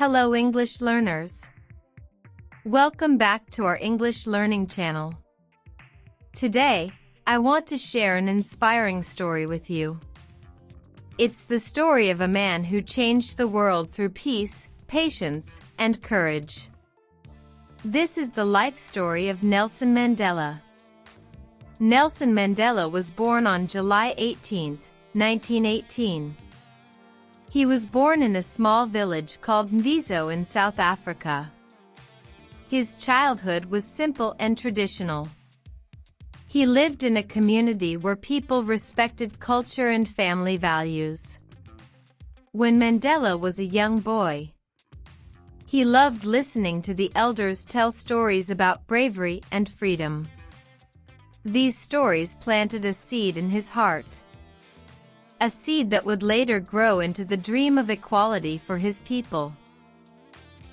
Hello English learners. Welcome back to our English learning channel. Today, I want to share an inspiring story with you. It's the story of a man who changed the world through peace, patience, and courage. This is the life story of Nelson Mandela. Nelson Mandela was born on July 18, 1918. He was born in a small village called Mvizo in South Africa. His childhood was simple and traditional. He lived in a community where people respected culture and family values. When Mandela was a young boy, he loved listening to the elders tell stories about bravery and freedom. These stories planted a seed in his heart. A seed that would later grow into the dream of equality for his people.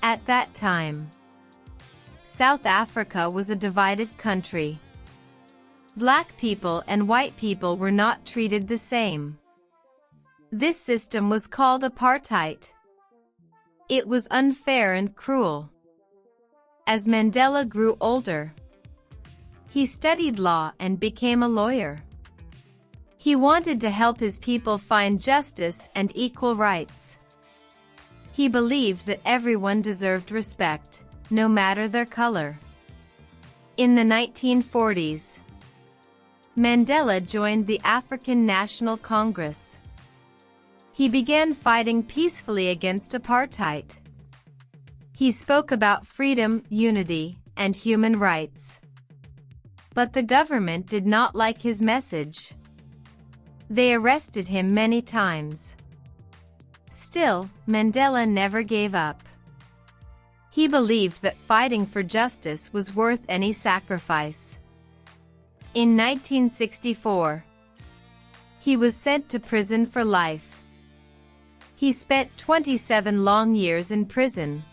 At that time, South Africa was a divided country. Black people and white people were not treated the same. This system was called apartheid. It was unfair and cruel. As Mandela grew older, he studied law and became a lawyer. He wanted to help his people find justice and equal rights. He believed that everyone deserved respect, no matter their color. In the 1940s, Mandela joined the African National Congress. He began fighting peacefully against apartheid. He spoke about freedom, unity, and human rights. But the government did not like his message. They arrested him many times. Still, Mandela never gave up. He believed that fighting for justice was worth any sacrifice. In 1964, he was sent to prison for life. He spent 27 long years in prison.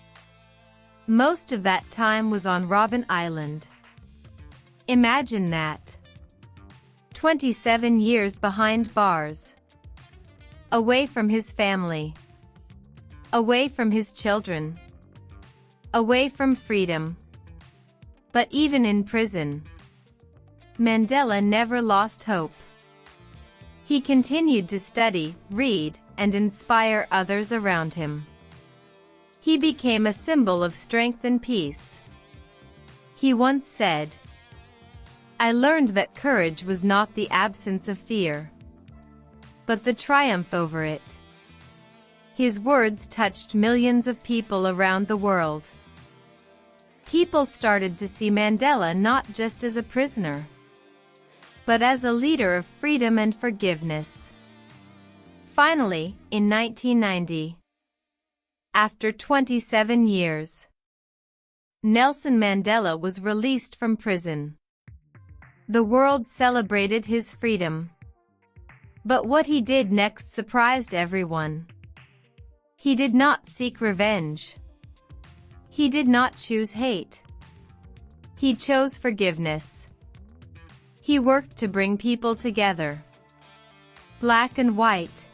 Most of that time was on Robben Island. Imagine that. 27 years behind bars. Away from his family. Away from his children. Away from freedom. But even in prison, Mandela never lost hope. He continued to study, read, and inspire others around him. He became a symbol of strength and peace. He once said, "I learned that courage was not the absence of fear, but the triumph over it." His words touched millions of people around the world. People started to see Mandela not just as a prisoner, but as a leader of freedom and forgiveness. Finally, in 1990, after 27 years, Nelson Mandela was released from prison. The world celebrated his freedom. But what he did next surprised everyone. He did not seek revenge. He did not choose hate. He chose forgiveness. He worked to bring people together. Black and white.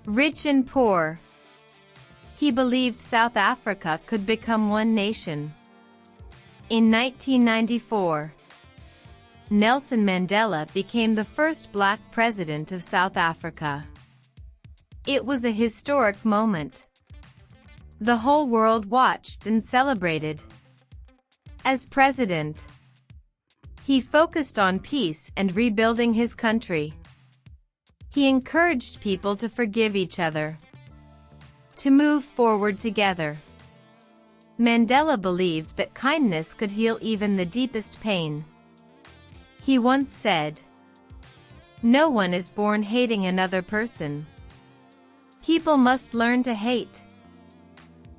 Rich and poor. He believed South Africa could become one nation. In 1994, Nelson Mandela became the first black president of South Africa. It was a historic moment. The whole world watched and celebrated. As president, he focused on peace and rebuilding his country. He encouraged people to forgive each other, to move forward together. Mandela believed that kindness could heal even the deepest pain. He once said, "No one is born hating another person. People must learn to hate.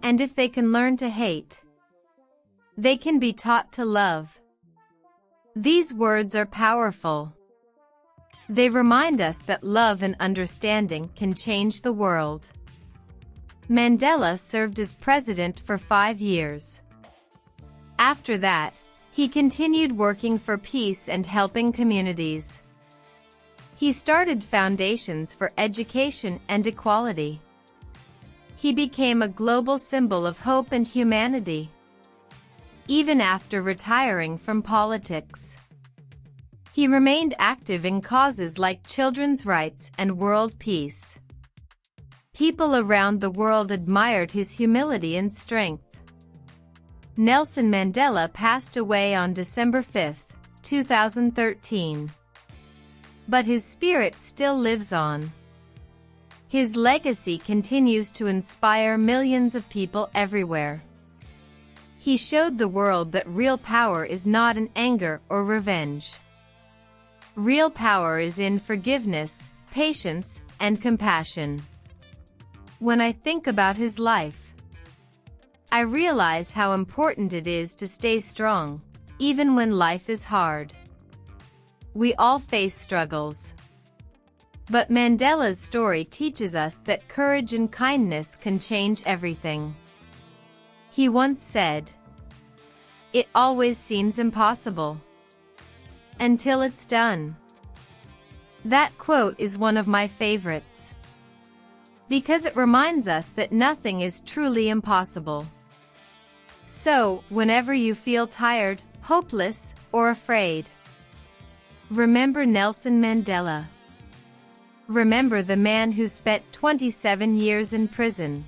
And if they can learn to hate, they can be taught to love." These words are powerful. They remind us that love and understanding can change the world. Mandela served as president for 5 years. After that, he continued working for peace and helping communities. He started foundations for education and equality. He became a global symbol of hope and humanity. Even after retiring from politics, he remained active in causes like children's rights and world peace. People around the world admired his humility and strength. Nelson Mandela passed away on December 5, 2013. But his spirit still lives on. His legacy continues to inspire millions of people everywhere. He showed the world that real power is not in anger or revenge. Real power is in forgiveness, patience, and compassion. When I think about his life, I realize how important it is to stay strong, even when life is hard. We all face struggles. But Mandela's story teaches us that courage and kindness can change everything. He once said, "It always seems impossible until it's done." That quote is one of my favorites, because it reminds us that nothing is truly impossible. So, whenever you feel tired, hopeless, or afraid, remember Nelson Mandela. Remember the man who spent 27 years in prison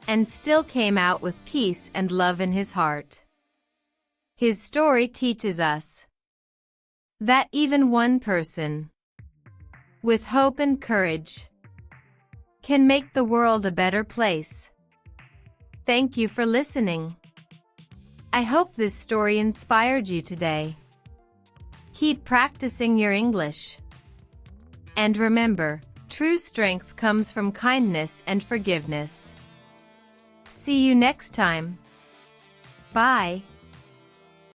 and still came out with peace and love in his heart. His story teaches us that even one person with hope and courage can make the world a better place. Thank you for listening. I hope this story inspired you today. Keep practicing your English. And remember, true strength comes from kindness and forgiveness. See you next time. Bye.